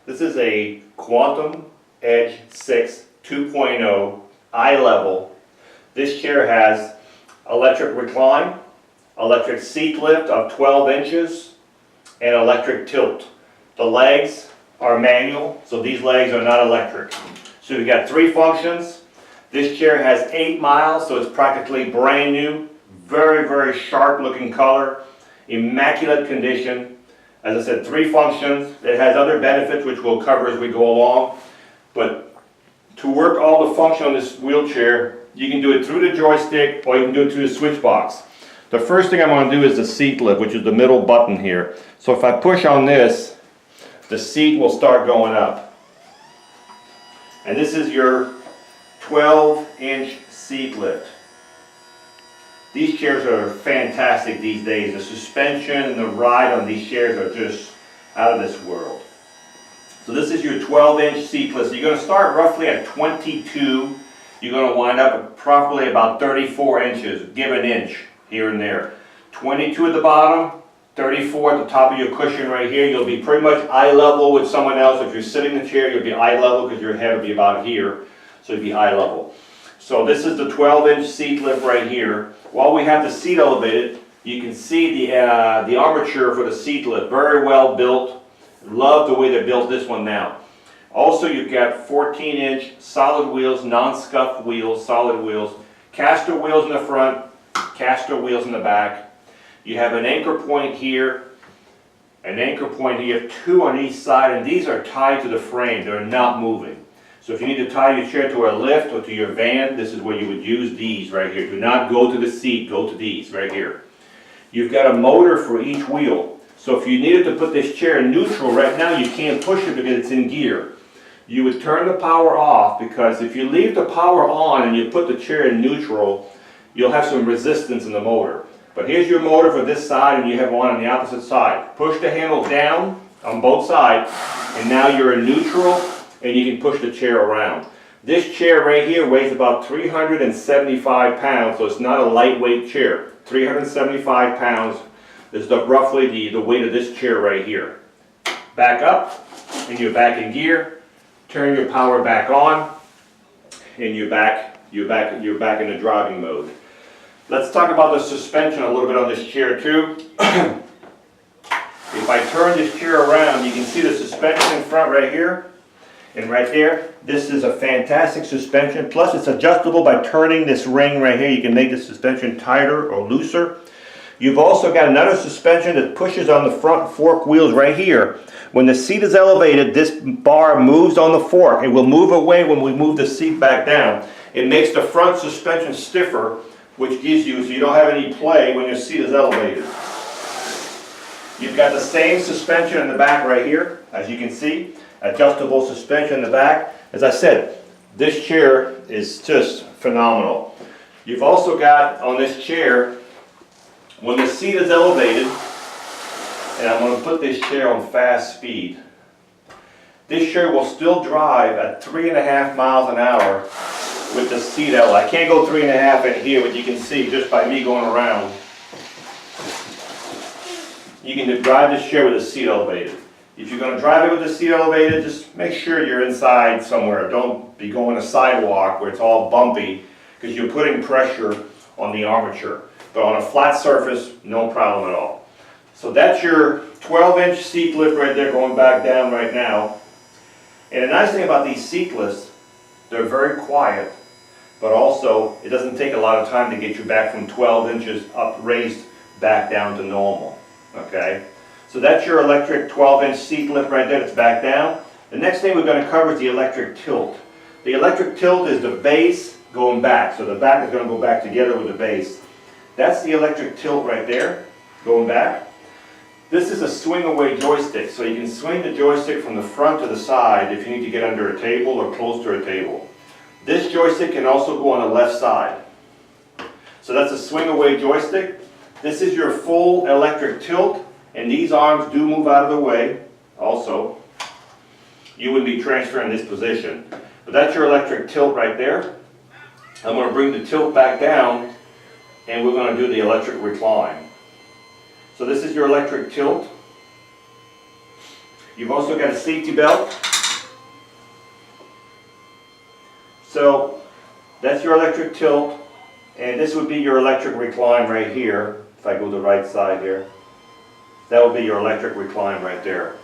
This is a Quantum Edge 6 2.0 iLevel. This chair has electric recline, electric seat lift of 12 inches, and electric tilt. The legs are manual, so these legs are not electric. So we've got 3 functions. This chair has 8 miles, so it's practically brand new. Very, very sharp looking color, immaculate condition. As I said, 3 functions. It has other benefits which we'll cover as we go along. But to work all the function on this wheelchair, you can do it through the joystick or you can do it through the switch box. The first thing I'm going to do is the seat lift, which is the middle button here. So if I push on this, the seat will start going up. And this is your 12-inch seat lift. These chairs are fantastic these days. The suspension and the ride on these chairs are just out of this world. So this is your 12-inch seat lift. So you're going to start roughly at 22. You're going to wind up at probably about 34 inches, give an inch here and there. 22 at the bottom, 34 at the top of your cushion right here. You'll be pretty much eye level with someone else. If you're sitting in the chair, you'll be eye level because your head will be about here. So you'll be eye level. So this is the 12-inch seat lift right here. While we have the seat elevated, you can see the armature for the seat lift. Very well built. Love the way they built this one now. Also, you've got 14-inch solid wheels, non-scuffed wheels, solid wheels. Caster wheels in the front, caster wheels in the back. You have an anchor point here, an anchor point here, 2 on each side, and these are tied to the frame. They're not moving. So if you need to tie your chair to a lift or to your van, this is where you would use these right here. Do not go to the seat, go to these right here. You've got a motor for each wheel. So if you needed to put this chair in neutral, right now you can't push it because it's in gear. You would turn the power off, because if you leave the power on and you put the chair in neutral, you'll have some resistance in the motor. But here's your motor for this side, and you have one on the opposite side. Push the handle down on both sides, and now you're in neutral, and you can push the chair around. This chair right here weighs about 375 pounds, so it's not a lightweight chair. 375 pounds is roughly the weight of this chair right here. Back up, and you're back in gear. Turn your power back on, and you're back in the driving mode. Let's talk about the suspension a little bit on this chair too. If I turn this chair around, you can see the suspension in front right here. And right there, this is a fantastic suspension. Plus it's adjustable by turning this ring right here. You can make the suspension tighter or looser. You've also got another suspension that pushes on the front fork wheels right here. When the seat is elevated, this bar moves on the fork. It will move away when we move the seat back down. It makes the front suspension stiffer, which gives you, so you don't have any play when your seat is elevated. You've got the same suspension in the back right here, as you can see. Adjustable suspension in the back. As I said, this chair is just phenomenal. You've also got on this chair, when the seat is elevated, and I'm going to put this chair on fast speed, this chair will still drive at 3.5 miles an hour with the seat elevated. I can't go 3.5 in here, but you can see just by me going around. You can drive this chair with the seat elevated. If you're going to drive it with the seat elevated, just make sure you're inside somewhere. Don't be going a sidewalk where it's all bumpy, because you're putting pressure on the armature. But on a flat surface, no problem at all. So that's your 12-inch seat lift right there, going back down right now. And the nice thing about these seat lifts, they're very quiet, but also it doesn't take a lot of time to get you back from 12 inches up, raised back down to normal. Okay? So that's your electric 12-inch seat lift right there. It's back down. The next thing we're going to cover is the electric tilt. The electric tilt is the base going back. So the back is going to go back together with the base. That's the electric tilt right there, going back. This is a swing away joystick. So you can swing the joystick from the front to the side if you need to get under a table or close to a table. This joystick can also go on the left side. So that's a swing away joystick. This is your full electric tilt. And these arms do move out of the way also. You would be transferring this position. But that's your electric tilt right there. I'm going to bring the tilt back down, and we're going to do the electric recline. So this is your electric tilt. You've also got a safety belt. So that's your electric tilt, and this would be your electric recline right here. If I go to the right side here, that would be your electric recline right there.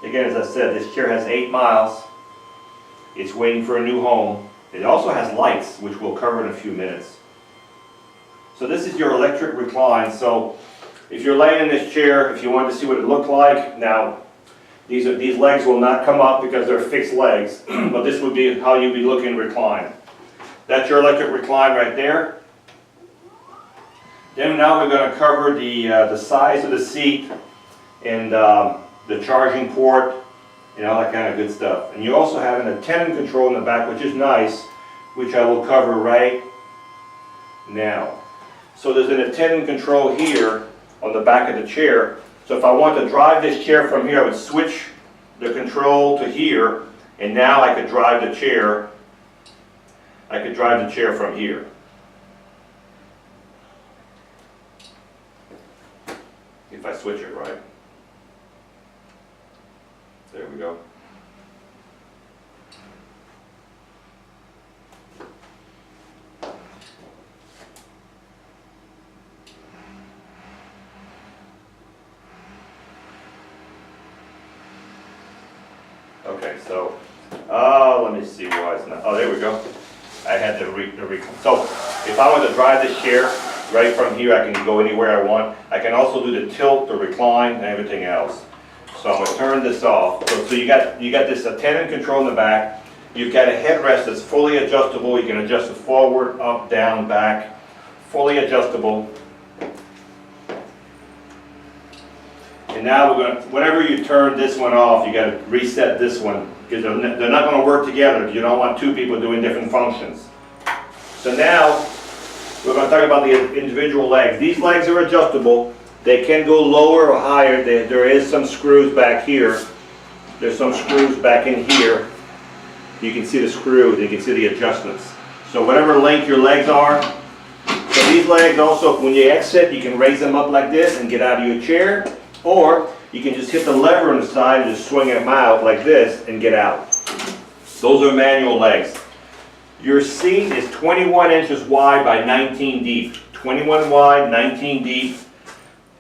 Again, as I said, this chair has 8 miles. It's waiting for a new home. It also has lights, which we'll cover in a few minutes. So this is your electric recline. So if you're laying in this chair, if you wanted to see what it looked like, now these legs will not come up because they're fixed legs, but this would be how you'd be looking reclined. That's your electric recline right there. Then now we're going to cover the size of the seat and the charging port and all that kind of good stuff. And you also have an attendant control in the back, which is nice, which I will cover right now. So there's an attendant control here on the back of the chair. So if I want to drive this chair from here, I would switch the control to here, and now I could drive the chair. I could drive the chair from here. If I switch it right. There we go. Okay, so, let me see why it's not, oh, there we go. I had the so if I want to drive this chair right from here, I can go anywhere I want. I can also do the tilt, the recline, and everything else. So I'm going to turn this off. So you got this attendant control in the back. You've got a headrest that's fully adjustable. You can adjust it forward, up, down, back. Fully adjustable. And now we're going to, whenever you turn this one off, you got to reset this one, because they're not going to work together. You don't want two people doing different functions. So now we're going to talk about the individual legs. These legs are adjustable. They can go lower or higher. There is some screws back here. There's some screws back in here. You can see the screws. You can see the adjustments. So whatever length your legs are. So these legs also, when you exit, you can raise them up like this and get out of your chair. Or you can just hit the lever on the side and just swing them out like this and get out. Those are manual legs. Your seat is 21 inches wide by 19 deep. 21 wide, 19 deep.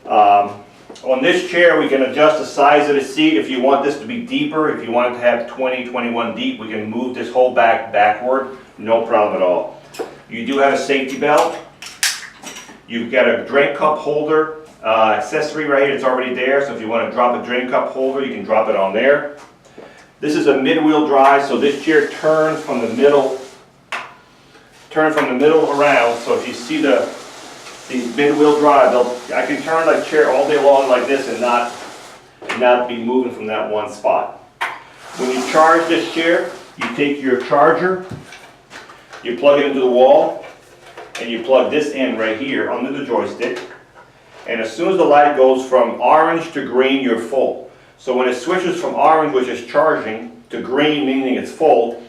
On this chair, we can adjust the size of the seat. If you want this to be deeper, if you want it to have 20, 21 deep, we can move this whole back backward. No problem at all. You do have a safety belt. You've got a drink cup holder accessory right here. It's already there, so if you want to drop a drink cup holder, you can drop it on there. This is a mid-wheel drive, so this chair turns from the middle around. So if you see the mid-wheel drive, I can turn the chair all day long like this and not be moving from that one spot. When you charge this chair, you take your charger, you plug it into the wall, and you plug this in right here under the joystick. And as soon as the light goes from orange to green, you're full. So when it switches from orange, which is charging, to green, meaning it's full,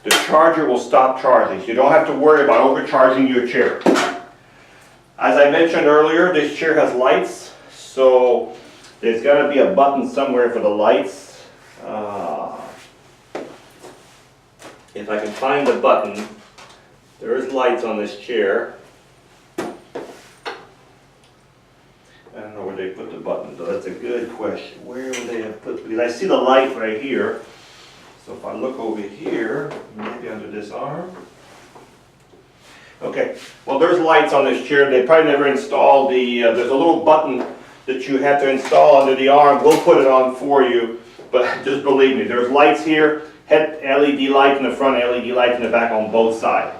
the charger will stop charging. So you don't have to worry about overcharging your chair. As I mentioned earlier, this chair has lights, so there's got to be a button somewhere for the lights. If I can find the button, there is lights on this chair. I don't know where they put the button, though. That's a good question. Where would they have put? Because I see the light right here. So if I look over here, maybe under this arm. Okay, well there's lights on this chair. They probably never installed there's a little button that you have to install under the arm. We'll put it on for you, but just believe me, there's lights here, head LED light in the front, LED light in the back on both sides.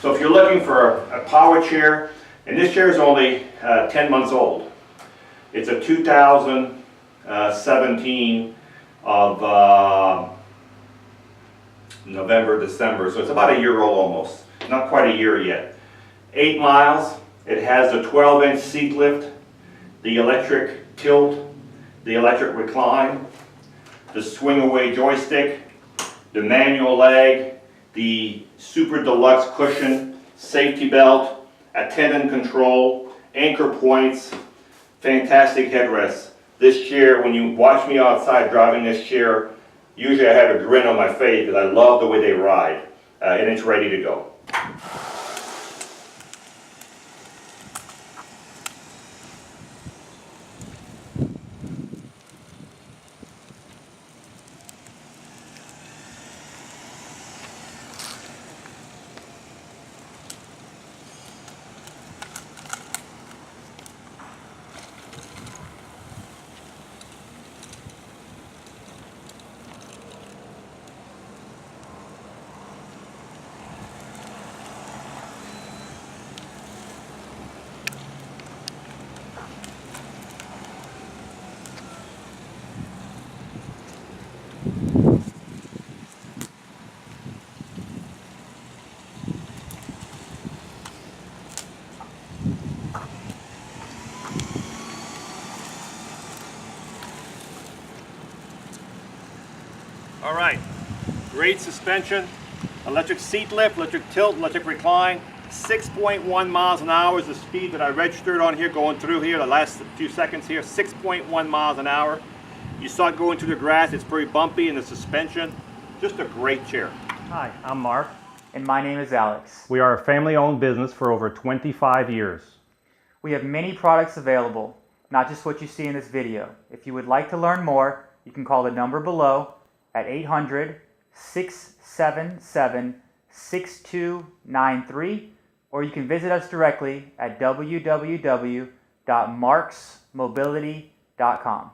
So if you're looking for a power chair, and this chair is only 10 months old. It's a 2017 of November, December, so it's about a year old almost. Not quite a year yet. 8 miles. It has the 12-inch seat lift, the electric tilt, the electric recline, the swing away joystick, the manual leg, the super deluxe cushion, safety belt, attendant control, anchor points, fantastic headrests. This chair, when you watch me outside driving this chair, usually I have a grin on my face because I love the way they ride, and it's ready to go. All right, great suspension, electric seat lift, electric tilt, electric recline. 6.1 miles an hour is the speed that I registered on here going through here the last few seconds here. 6.1 miles an hour. You saw it going through the grass. It's pretty bumpy in the suspension. Just a great chair. Hi, I'm Mark. And my name is Alex. We are a family-owned business for over 25 years. We have many products available, not just what you see in this video. If you would like to learn more, you can call the number below at 800-677-6293, or you can visit us directly at www.marksmobility.com.